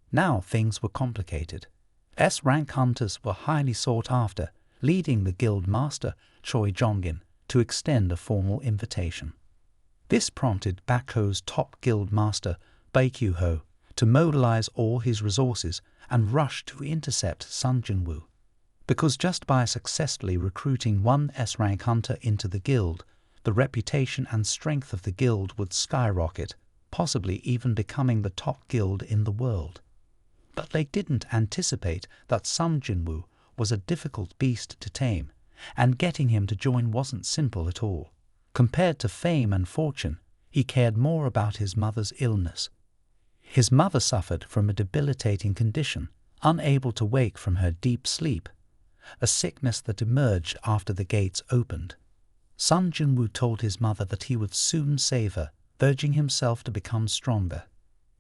Now things were complicated. S-rank hunters were highly sought after, leading the guild master, Choi Jong-in, to extend a formal invitation. This prompted Bakko's top guild master, Baekhyuho, to mobilize all his resources and rush to intercept Sung Jin Woo. Because just by successfully recruiting 1 S-rank hunter into the guild, the reputation and strength of the guild would skyrocket, possibly even becoming the top guild in the world. But they didn't anticipate that Sung Jin Woo was a difficult beast to tame, and getting him to join wasn't simple at all. Compared to fame and fortune, he cared more about his mother's illness. His mother suffered from a debilitating condition, unable to wake from her deep sleep, a sickness that emerged after the gates opened. Sung Jin Woo told his mother that he would soon save her, urging himself to become stronger.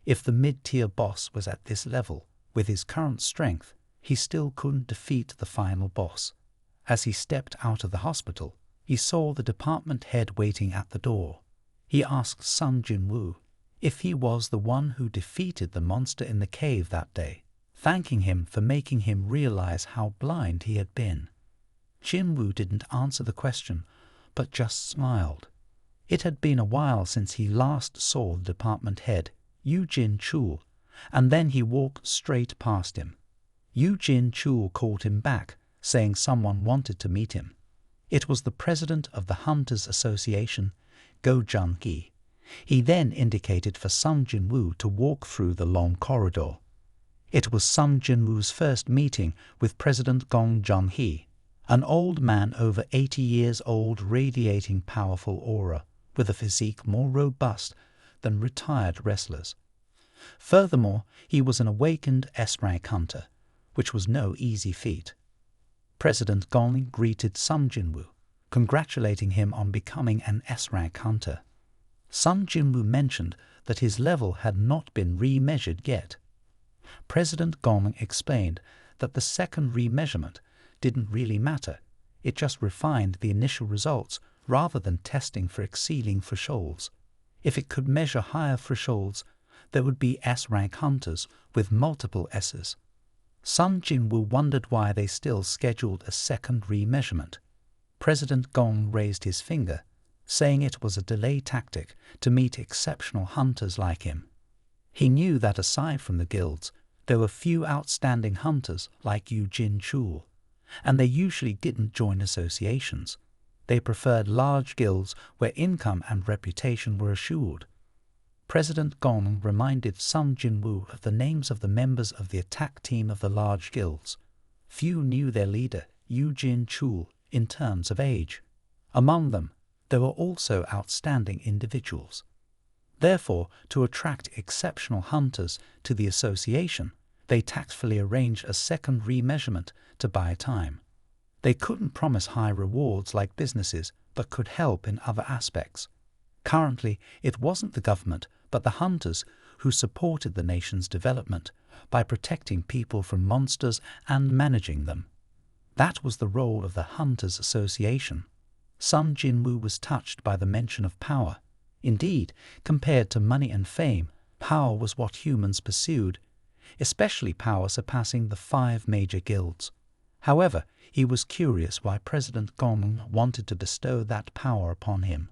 If the mid-tier boss was at this level, with his current strength, he still couldn't defeat the final boss. As he stepped out of the hospital, he saw the department head waiting at the door. He asked Sung Jin Woo, if he was the one who defeated the monster in the cave that day, thanking him for making him realize how blind he had been. Jin Woo didn't answer the question, but just smiled. It had been a while since he last saw the department head, Yoo Jin-chul, and then he walked straight past him. Yoo Jin-chul called him back, saying someone wanted to meet him. It was the president of the Hunters Association, Go Jun-hee. He then indicated for Sung Jin Woo to walk through the long corridor. It was Sung Jin Woo's first meeting with President Gong Jun-hee, an old man over 80 years old radiating powerful aura, with a physique more robust than retired wrestlers. Furthermore, he was an awakened S-rank hunter, which was no easy feat. President Gong greeted Sung Jin Woo, congratulating him on becoming an S-rank hunter. Sung Jin Woo mentioned that his level had not been remeasured yet. President Gong explained that the second remeasurement didn't really matter. It just refined the initial results rather than testing for exceeding thresholds. If it could measure higher thresholds, there would be S-rank hunters with multiple S's. Sung Jin Woo wondered why they still scheduled a second remeasurement. President Gong raised his finger, saying it was a delay tactic to meet exceptional hunters like him. He knew that aside from the guilds, there were few outstanding hunters like Yoo Jin-chul, and they usually didn't join associations. They preferred large guilds where income and reputation were assured. President Gong reminded Sung Jin Woo of the names of the members of the attack team of the large guilds. Few knew their leader, Yoo Jin-chul, in terms of age. Among them, there were also outstanding individuals. Therefore, to attract exceptional hunters to the association, they tactfully arranged a second remeasurement to buy time. They couldn't promise high rewards like businesses, but could help in other aspects. Currently, it wasn't the government, but the hunters who supported the nation's development by protecting people from monsters and managing them. That was the role of the Hunters Association. Sung Jin Woo was touched by the mention of power. Indeed, compared to money and fame, power was what humans pursued, especially power surpassing the 5 major guilds. However, he was curious why President Gong wanted to bestow that power upon him.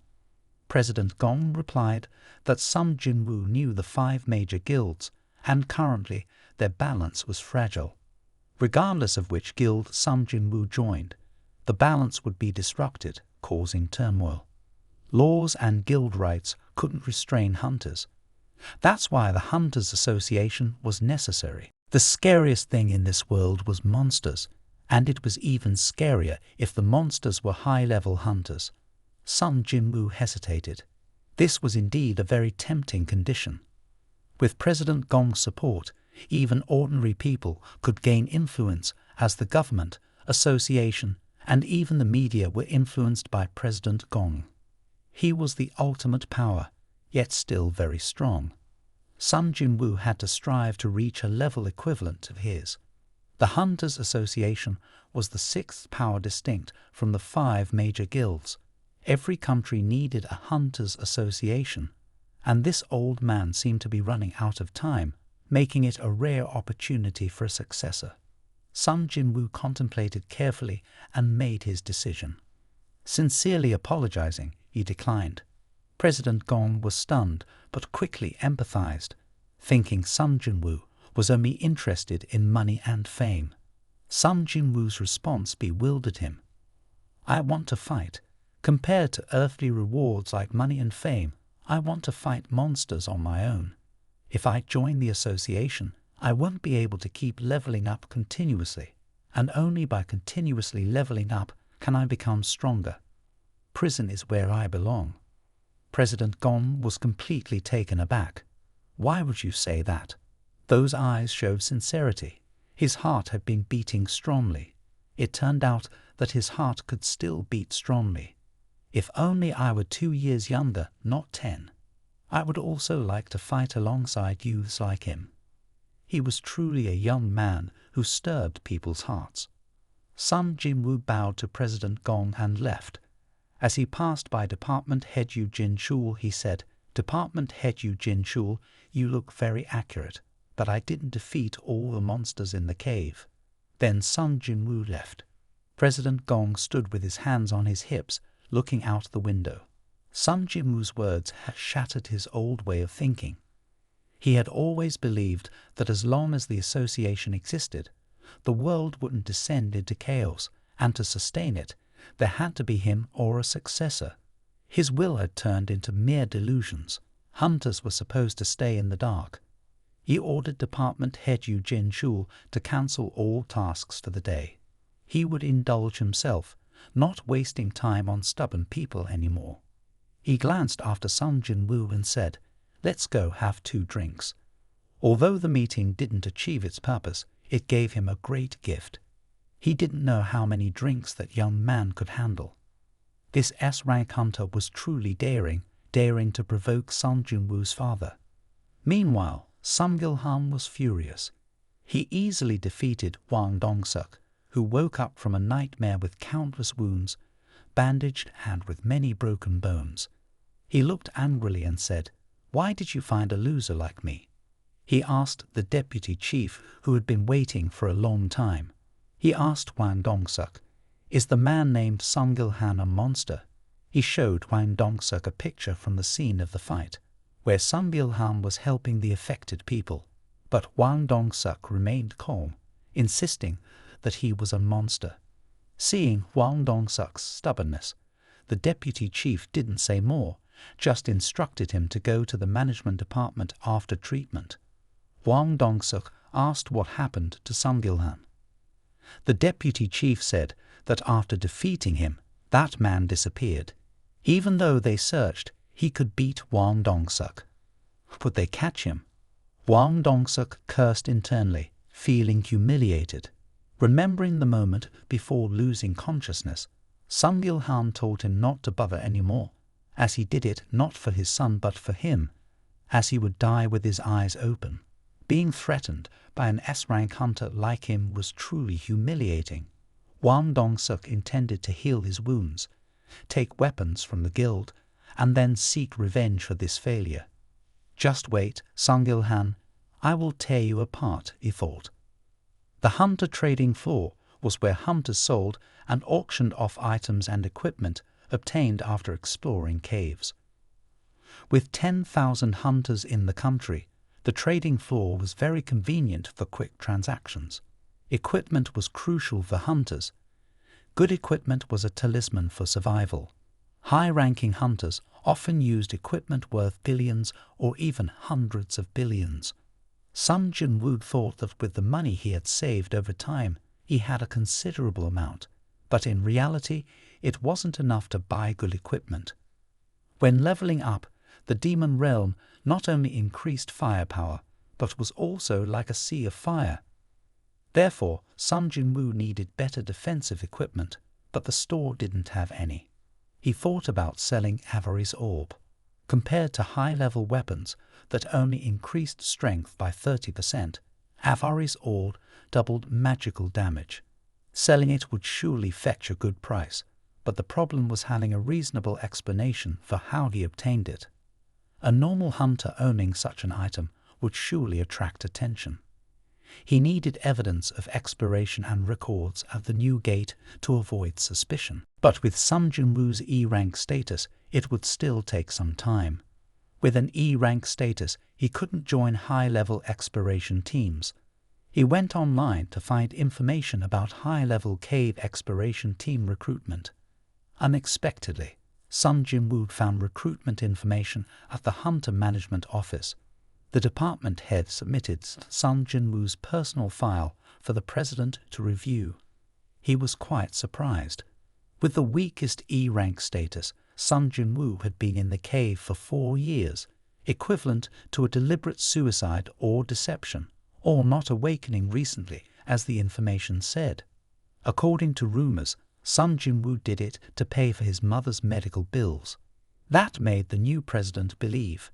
President Gong replied that Sung Jin Woo knew the 5 major guilds, and currently their balance was fragile. Regardless of which guild Sung Jin Woo joined, the balance would be disrupted, causing turmoil. Laws and guild rights couldn't restrain hunters. That's why the Hunters Association was necessary. The scariest thing in this world was monsters, and it was even scarier if the monsters were high-level hunters. Sung Jin Woo hesitated. This was indeed a very tempting condition. With President Gong's support, even ordinary people could gain influence, as the government, association, and even the media were influenced by President Gong. He was the ultimate power, yet still very strong. Sung Jin Woo had to strive to reach a level equivalent of his. The Hunters Association was the 6th power distinct from the 5 major guilds. Every country needed a Hunters Association, and this old man seemed to be running out of time, making it a rare opportunity for a successor. Sung Jin Woo contemplated carefully and made his decision. Sincerely apologizing, he declined. President Gong was stunned, but quickly empathized, thinking Sung Jin Woo was only interested in money and fame. Sung Jin Woo's response bewildered him. "I want to fight. Compared to earthly rewards like money and fame, I want to fight monsters on my own. If I join the association, I won't be able to keep leveling up continuously, and only by continuously leveling up can I become stronger. Prison is where I belong." President Gong was completely taken aback. "Why would you say that?" Those eyes showed sincerity. His heart had been beating strongly. It turned out that his heart could still beat strongly. "If only I were 2 years younger, not 10. I would also like to fight alongside youths like him." He was truly a young man who stirred people's hearts. Sung Jin Woo bowed to President Gong and left. As he passed by Department Head Yoo Jin-chul, he said, Department Head Jin Chul, you look very accurate, but I didn't defeat all the monsters in the cave." Then Sung Jin Woo left. President Gong stood with his hands on his hips, looking out the window. Sung Jin Woo's words had shattered his old way of thinking. He had always believed that as long as the association existed, the world wouldn't descend into chaos, and to sustain it, there had to be him or a successor. His will had turned into mere delusions. Hunters were supposed to stay in the dark. He ordered Department Head Jin Chul to cancel all tasks for the day. He would indulge himself, not wasting time on stubborn people anymore. He glanced after Sung Jin Woo and said, "Let's go have 2 drinks." Although the meeting didn't achieve its purpose, it gave him a great gift. He didn't know how many drinks that young man could handle. This S-rank hunter was truly daring to provoke Sung Jin Woo's father. Meanwhile, Sung Gil-han was furious. He easily defeated Wang Dong-suk, who woke up from a nightmare with countless wounds, bandaged and with many broken bones. He looked angrily and said, "Why did you find a loser like me?" He asked the deputy chief, who had been waiting for a long time. He asked Wang Dong-suk, "Is the man named Sung Gil-han a monster?" He showed Wang Dong-suk a picture from the scene of the fight, where Sung Gil-han was helping the affected people. But Wang Dong-suk remained calm, insisting that he was a monster. Seeing Wang Dong-suk's stubbornness, the deputy chief didn't say more, just instructed him to go to the management department after treatment. Wang Dong-suk asked what happened to Sung Gil-han. The deputy chief said that after defeating him, that man disappeared. Even though they searched, he could beat Wang Dong-suk. Would they catch him? Wang Dong-suk cursed internally, feeling humiliated. Remembering the moment before losing consciousness, Sung Gil-han told him not to bother anymore, as he did it not for his son but for him, as he would die with his eyes open. Being threatened by an S-rank hunter like him was truly humiliating. Wang Dong-suk intended to heal his wounds, take weapons from the guild, and then seek revenge for this failure. "Just wait, Sung Gil-han, I will tear you apart," he thought. The hunter trading floor was where hunters sold and auctioned off items and equipment obtained after exploring caves. With 10,000 hunters in the country, the trading floor was very convenient for quick transactions. Equipment was crucial for hunters. Good equipment was a talisman for survival. High-ranking hunters often used equipment worth billions or even hundreds of billions. Sung Jin Woo thought that with the money he had saved over time, he had a considerable amount, but in reality, it wasn't enough to buy good equipment. When leveling up, the demon realm not only increased firepower, but was also like a sea of fire. Therefore, Sung Jin Woo needed better defensive equipment, but the store didn't have any. He thought about selling Avarice Orb. Compared to high-level weapons that only increased strength by 30%, Avarice Orb doubled magical damage. Selling it would surely fetch a good price, but the problem was having a reasonable explanation for how he obtained it. A normal hunter owning such an item would surely attract attention. He needed evidence of exploration and records at the new gate to avoid suspicion. But with Sung Jin Woo's E-rank status, it would still take some time. With an E-rank status, he couldn't join high-level exploration teams. He went online to find information about high-level cave exploration team recruitment. Unexpectedly, Sung Jin Woo found recruitment information at the Hunter Management Office. The department head submitted Sung Jin Woo's personal file for the president to review. He was quite surprised. With the weakest E-rank status, Sung Jin Woo had been in the cave for 4 years, equivalent to a deliberate suicide or deception, or not awakening recently, as the information said. According to rumors, Sung Jin Woo did it to pay for his mother's medical bills. That made the new president believe.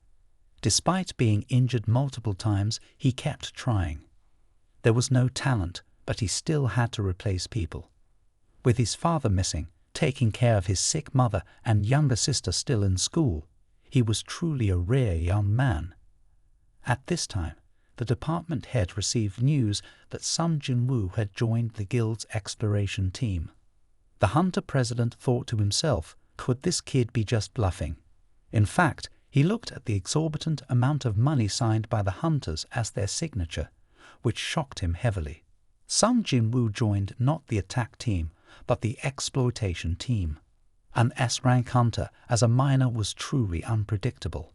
Despite being injured multiple times, he kept trying. There was no talent, but he still had to replace people. With his father missing, taking care of his sick mother and younger sister still in school, He was truly a rare young man. At this time, the department head received news that Sung Jin Woo had joined the guild's exploration team. The hunter president thought to himself, could this kid be just bluffing? In fact, he looked at the exorbitant amount of money signed by the hunters as their signature, which shocked him heavily. Sung Jin Woo joined not the attack team, but the exploitation team. An S-rank hunter as a miner was truly unpredictable.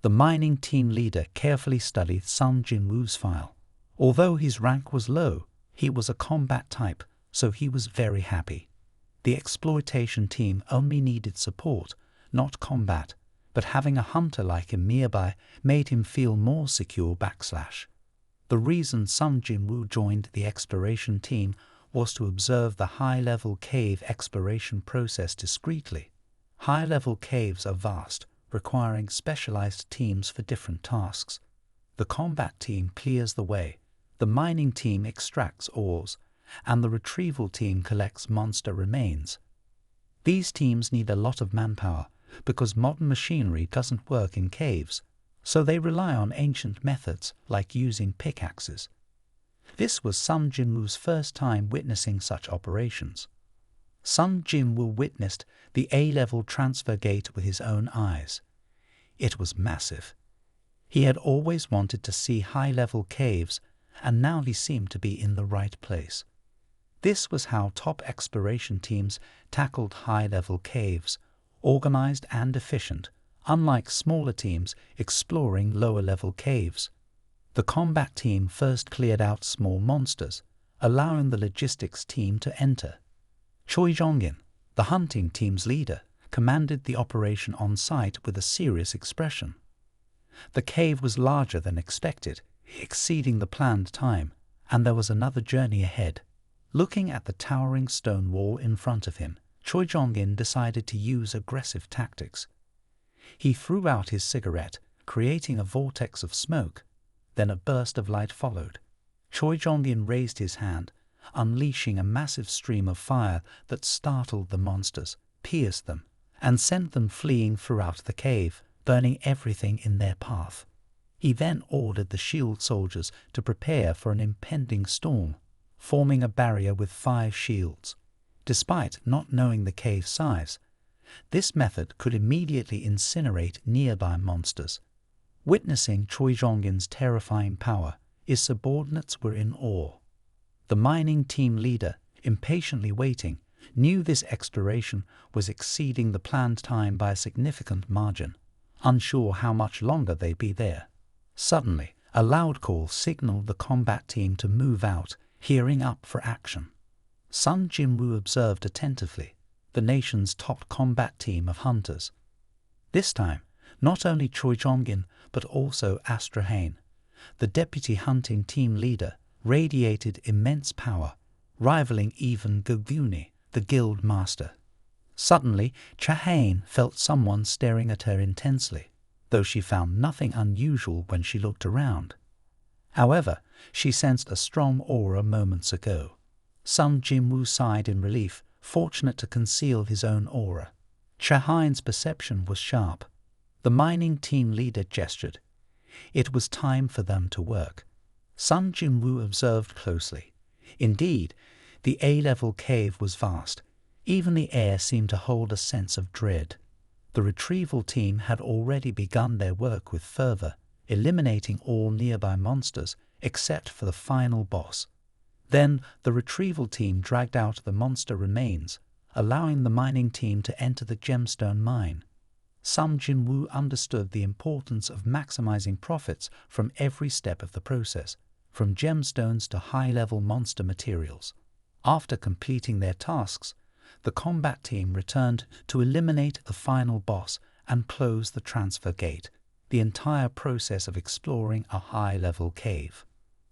The mining team leader carefully studied Sung Jin Woo's file. Although his rank was low, he was a combat type, so he was very happy. The exploitation team only needed support, not combat, but having a hunter like him nearby made him feel more secure. The reason Sung Jin Woo joined the exploration team was to observe the high-level cave exploration process discreetly. High-level caves are vast, requiring specialized teams for different tasks. The combat team clears the way, the mining team extracts ores, and the retrieval team collects monster remains. These teams need a lot of manpower because modern machinery doesn't work in caves, so they rely on ancient methods like using pickaxes. This was Sung Jin Woo's first time witnessing such operations. Sung Jin Woo witnessed the A-level transfer gate with his own eyes. It was massive. He had always wanted to see high-level caves, and now he seemed to be in the right place. This was how top exploration teams tackled high-level caves, organized and efficient, unlike smaller teams exploring lower-level caves. The combat team first cleared out small monsters, allowing the logistics team to enter. Choi Jong-in, the hunting team's leader, commanded the operation on site with a serious expression. The cave was larger than expected, exceeding the planned time, and there was another journey ahead. Looking at the towering stone wall in front of him, Choi Jong-in decided to use aggressive tactics. He threw out his cigarette, creating a vortex of smoke. Then a burst of light followed. Choi Jong-in raised his hand, unleashing a massive stream of fire that startled the monsters, pierced them, and sent them fleeing throughout the cave, burning everything in their path. He then ordered the shield soldiers to prepare for an impending storm, forming a barrier with 5 shields. Despite not knowing the cave's size, this method could immediately incinerate nearby monsters. Witnessing Choi Jong-in's terrifying power, his subordinates were in awe. The mining team leader, impatiently waiting, knew this exploration was exceeding the planned time by a significant margin, unsure how much longer they'd be there. Suddenly, a loud call signaled the combat team to move out, gearing up for action. Sung Jin Woo observed attentively the nation's top combat team of hunters. This time, not only Choi Jong-in, but also Astra Hain, the deputy hunting team leader, radiated immense power, rivaling even Guguni, the guild master. Suddenly, Cha Hain felt someone staring at her intensely, though she found nothing unusual when she looked around. However, she sensed a strong aura moments ago. Sung Jin Woo sighed in relief, fortunate to conceal his own aura. Cha Hain's perception was sharp. The mining team leader gestured. It was time for them to work. Sung Jin Woo observed closely. Indeed, the A-level cave was vast. Even the air seemed to hold a sense of dread. The retrieval team had already begun their work with fervor, eliminating all nearby monsters except for the final boss. Then the retrieval team dragged out the monster remains, allowing the mining team to enter the gemstone mine. Sung Jin Woo understood the importance of maximizing profits from every step of the process, from gemstones to high-level monster materials. After completing their tasks, the combat team returned to eliminate the final boss and close the transfer gate, the entire process of exploring a high-level cave.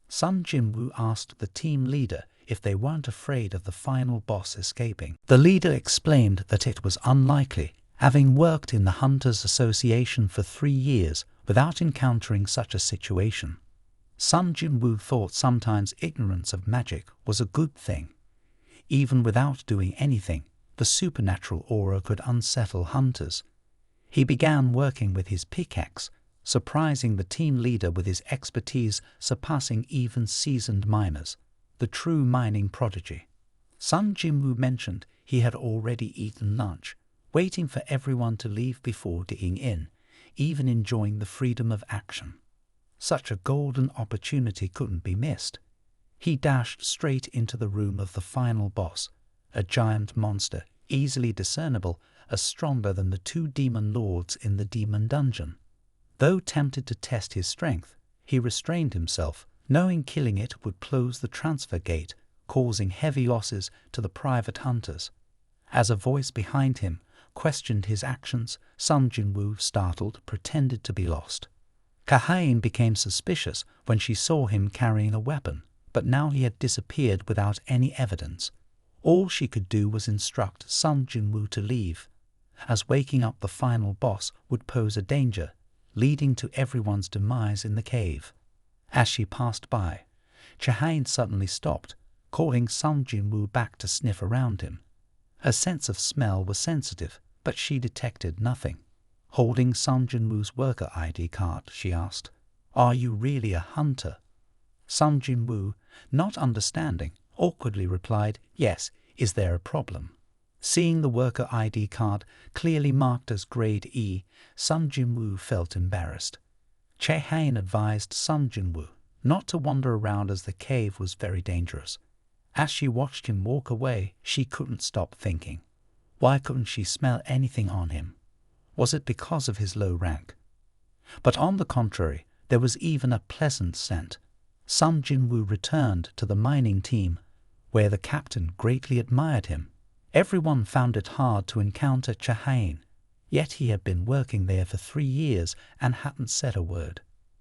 Sung Jin Woo asked the team leader if they weren't afraid of the final boss escaping. The leader explained that it was unlikely, having worked in the Hunters Association for 3 years without encountering such a situation. Sung Jin Woo thought sometimes ignorance of magic was a good thing. Even without doing anything, the supernatural aura could unsettle hunters. He began working with his pickaxe, surprising the team leader with his expertise surpassing even seasoned miners, the true mining prodigy. Sung Jin Woo mentioned he had already eaten lunch, waiting for everyone to leave before digging in, even enjoying the freedom of action. Such a golden opportunity couldn't be missed. He dashed straight into the room of the final boss, a giant monster, easily discernible as stronger than the two demon lords in the demon dungeon. Though tempted to test his strength, he restrained himself, knowing killing it would close the transfer gate, causing heavy losses to the private hunters. As a voice behind him questioned his actions, Sung Jin Woo, startled, pretended to be lost. Kahain became suspicious when she saw him carrying a weapon, but now he had disappeared without any evidence. All she could do was instruct Sung Jin Woo to leave, as waking up the final boss would pose a danger, leading to everyone's demise in the cave. As she passed by, Kahain suddenly stopped, calling Sung Jin Woo back to sniff around him. Her sense of smell was sensitive, but she detected nothing. Holding Sung Jin Woo's worker ID card, she asked, "Are you really a hunter?" Sung Jin Woo, not understanding, awkwardly replied, "Yes, is there a problem?" Seeing the worker ID card clearly marked as Grade E, Sung Jin Woo felt embarrassed. Kahain advised Sung Jin Woo not to wander around as the cave was very dangerous. As she watched him walk away, she couldn't stop thinking. Why couldn't she smell anything on him? Was it because of his low rank? But on the contrary, there was even a pleasant scent. Sung Jin Woo returned to the mining team, where the captain greatly admired him. Everyone found it hard to encounter Kahain, yet he had been working there for 3 years and hadn't said a word.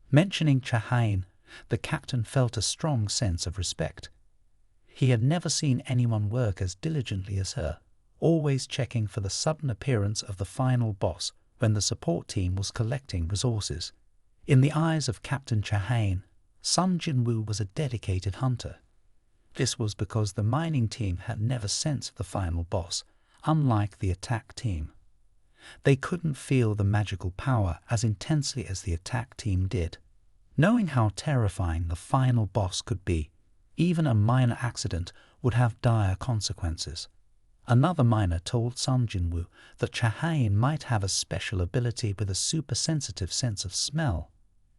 Mentioning Kahain, the captain felt a strong sense of respect. He had never seen anyone work as diligently as her, always checking for the sudden appearance of the final boss when the support team was collecting resources. In the eyes of Captain Kahain, Sung Jin Woo was a dedicated hunter. This was because the mining team had never sensed the final boss, unlike the attack team. They couldn't feel the magical power as intensely as the attack team did. Knowing how terrifying the final boss could be, even a minor accident would have dire consequences. Another miner told Sung Jin Woo that Kahain might have a special ability with a super-sensitive sense of smell.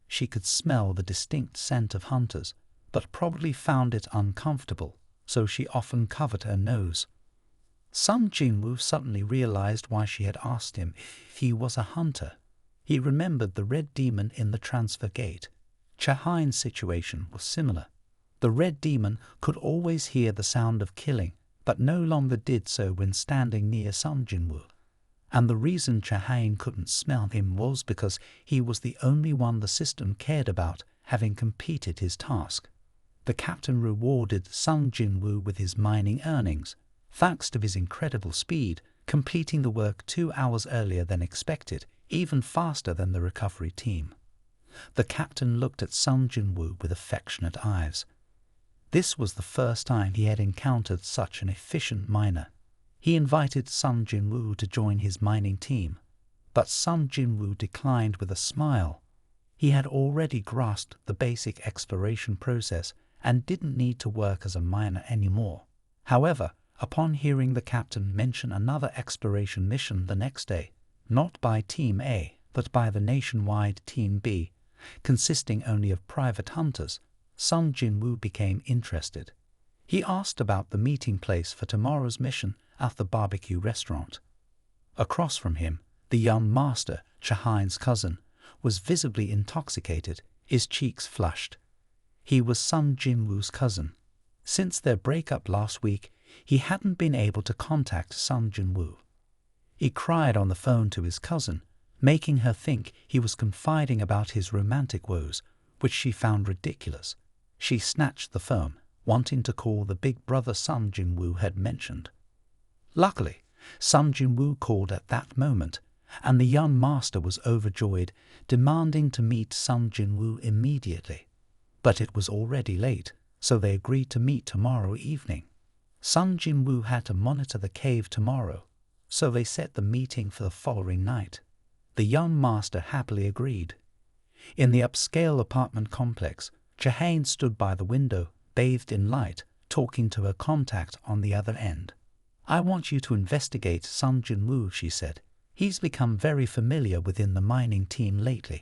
She could smell the distinct scent of hunters, but probably found it uncomfortable, so she often covered her nose. Sung Jin Woo suddenly realized why she had asked him if he was a hunter. He remembered the red demon in the transfer gate. Kahain's situation was similar. The red demon could always hear the sound of killing, but no longer did so when standing near Sung Jin Woo. And the reason Kahain couldn't smell him was because he was the only one the system cared about, having completed his task. The captain rewarded Sung Jin Woo with his mining earnings, thanks to his incredible speed, completing the work 2 hours earlier than expected, even faster than the recovery team. The captain looked at Sung Jin Woo with affectionate eyes. This was the first time he had encountered such an efficient miner. He invited Sung Jin Woo to join his mining team, but Sung Jin Woo declined with a smile. He had already grasped the basic exploration process and didn't need to work as a miner anymore. However, upon hearing the captain mention another exploration mission the next day, not by Team A, but by the nationwide Team B, consisting only of private hunters, Sung Jin Woo became interested. He asked about the meeting place for tomorrow's mission at the barbecue restaurant. Across from him, the young master, Kahain's cousin, was visibly intoxicated, his cheeks flushed. He was Sung Jin Woo's cousin. Since their breakup last week, he hadn't been able to contact Sung Jin Woo. He cried on the phone to his cousin, making her think he was confiding about his romantic woes, which she found ridiculous. She snatched the phone, wanting to call the big brother Sung Jin Woo had mentioned. Luckily, Sung Jin Woo called at that moment, and the young master was overjoyed, demanding to meet Sung Jin Woo immediately. But it was already late, so they agreed to meet tomorrow evening. Sung Jin Woo had to monitor the cave tomorrow, so they set the meeting for the following night. The young master happily agreed. In the upscale apartment complex, Jahane stood by the window, bathed in light, talking to her contact on the other end. "I want you to investigate Sung Jin Woo," she said. "He's become very familiar within the mining team lately.